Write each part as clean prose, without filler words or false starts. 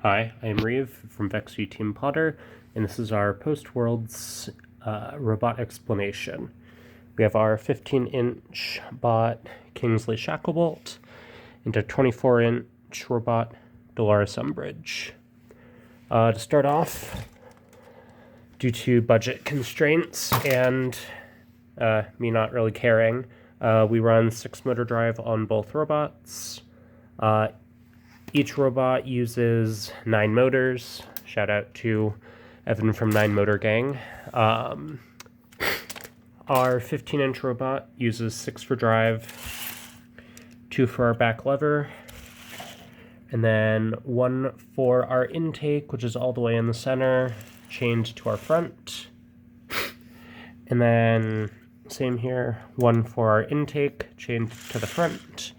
Hi, I am Reeve from VEXU Team POTTR, and this is our post-Worlds robot explanation. We have our 15-inch bot Kingsley Shacklebolt and a 24-inch robot Dolores Umbridge. To start off, due to budget constraints and me not really caring, we run 6-motor drive on both robots. Each robot uses 9 motors. Shout out to Evan from 9 Motor Gang. Our 15-inch robot uses 6 for drive, 2 for our back lever, and then 1 for our intake, which is all the way in the center, chained to our front. And then, same here, 1 for our intake, chained to the front.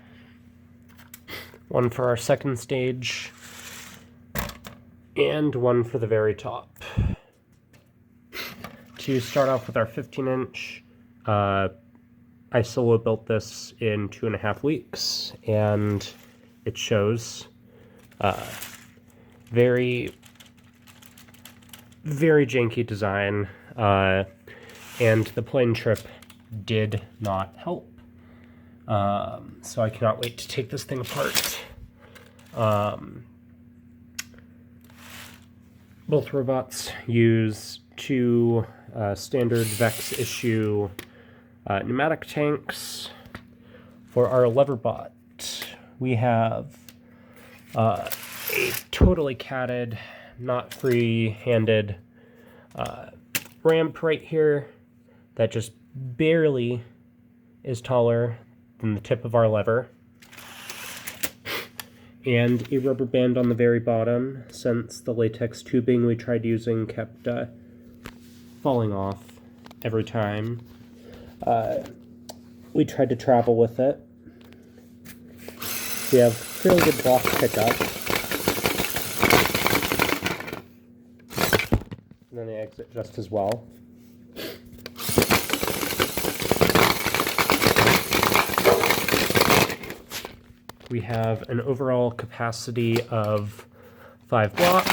1 for our second stage, and 1 for the very top. To start off with our 15-inch, I solo built this in 2.5 weeks, and it shows. Very, very janky design, and the plane trip did not help. So I cannot wait to take this thing apart. Both robots use 2 standard VEXU pneumatic tanks. For our lever bot, we have a totally catted, not free-handed ramp right here that just barely is taller than the tip of our lever, and a rubber band on the very bottom, since the latex tubing we tried using kept falling off every time we tried to travel with it. We have fairly good block pickup, and then they exit just as well. We have an overall capacity of 5 blocks,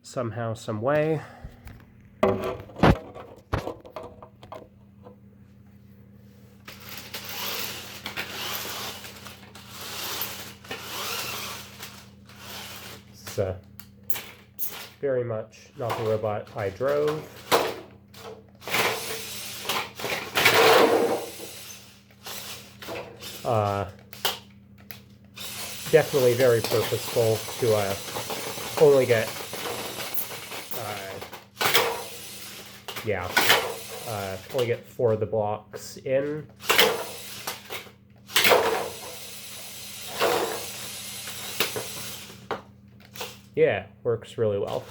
somehow, some way. It's very much not the robot I drove. Definitely very purposeful to only get, only get 4 of the blocks in. Yeah, works really well.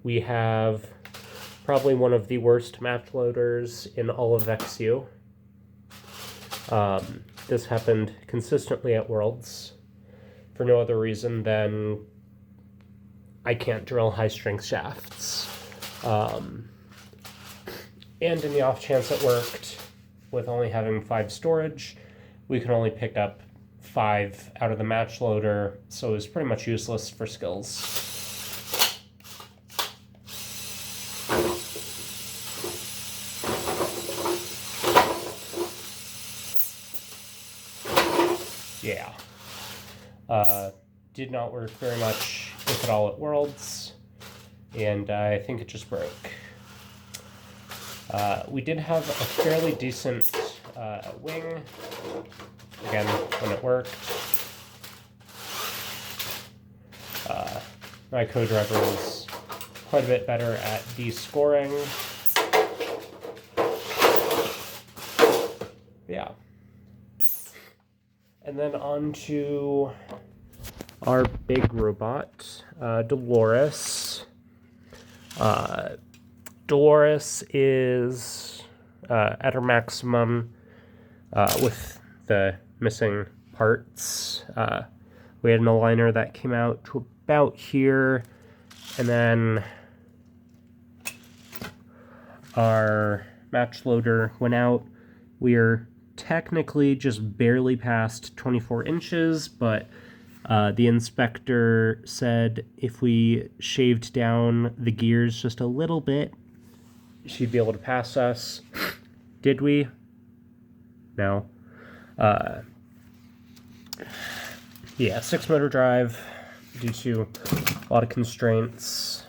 We have probably one of the worst match loaders in all of VEXU. This happened consistently at Worlds for no other reason than I can't drill high-strength shafts. And in the off chance it worked, with only having 5 storage, we could only pick up 5 out of the match loader, so it was pretty much useless for skills. Yeah. Did not work very much, if at all, at Worlds, and I think it just broke. We did have a fairly decent wing, again, when it worked. My co-driver was quite a bit better at descoring. Yeah. And then on to our big robot, Dolores. Dolores is at her maximum with the missing parts. We had an aligner that came out to about here, and then our match loader went out. We're technically just barely past 24 inches, but The inspector said if we shaved down the gears just a little bit, she'd be able to pass us. Did we? No. Yeah, 6-motor drive due to a lot of constraints.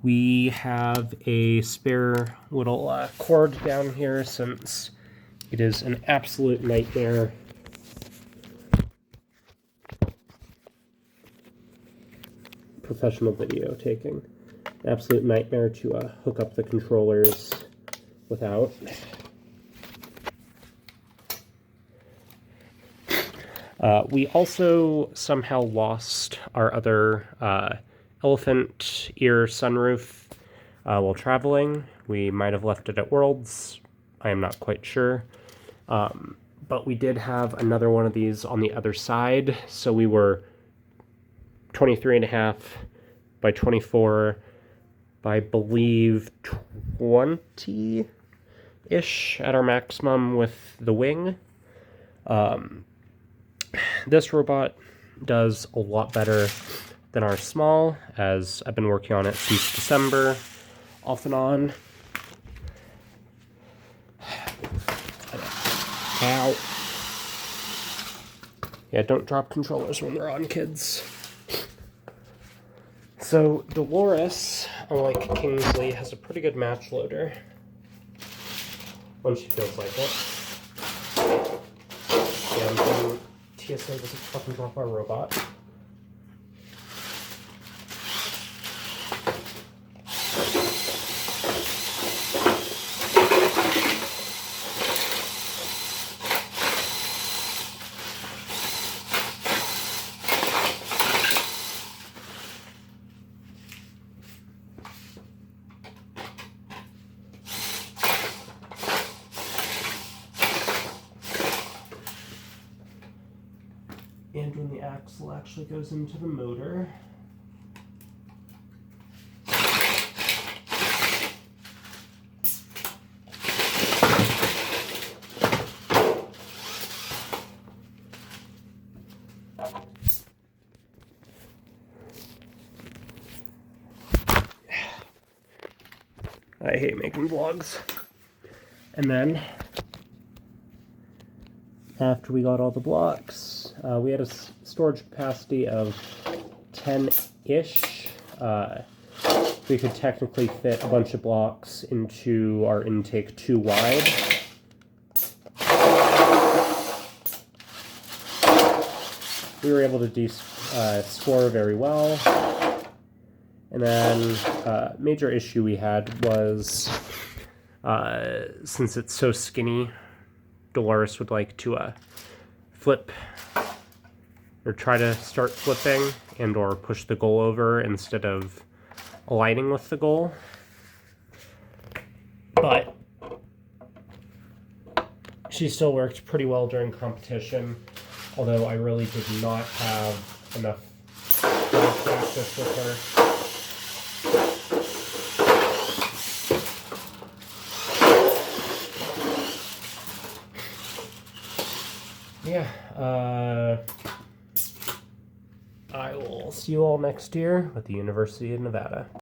We have a spare little cord down here since it is an absolute nightmare. Professional video taking. Absolute nightmare to hook up the controllers without. We also somehow lost our other elephant ear sunroof while traveling. We might have left it at Worlds. I am not quite sure. But we did have another one of these on the other side, so we were 23.5 by 24 by, I believe, 20-ish at our maximum with the wing. This robot does a lot better than our small, as I've been working on it since December, off and on. Ow. Yeah, don't drop controllers when they're on, kids. So, Dolores, unlike Kingsley, has a pretty good match loader when she feels like it. Yeah, I'm hoping TSA doesn't fucking drop our robot. And when the axle actually goes into the motor. I hate making vlogs. And then, after we got all the blocks, we had a storage capacity of 10-ish. We could technically fit a bunch of blocks into our intake too wide. We were able to score very well. And then major issue we had was, since it's so skinny, Dolores would like to flip or try to start flipping and or push the goal over instead of aligning with the goal. But she still worked pretty well during competition, although I really did not have enough practice with her. Yeah, I will see you all next year with the University of Nevada.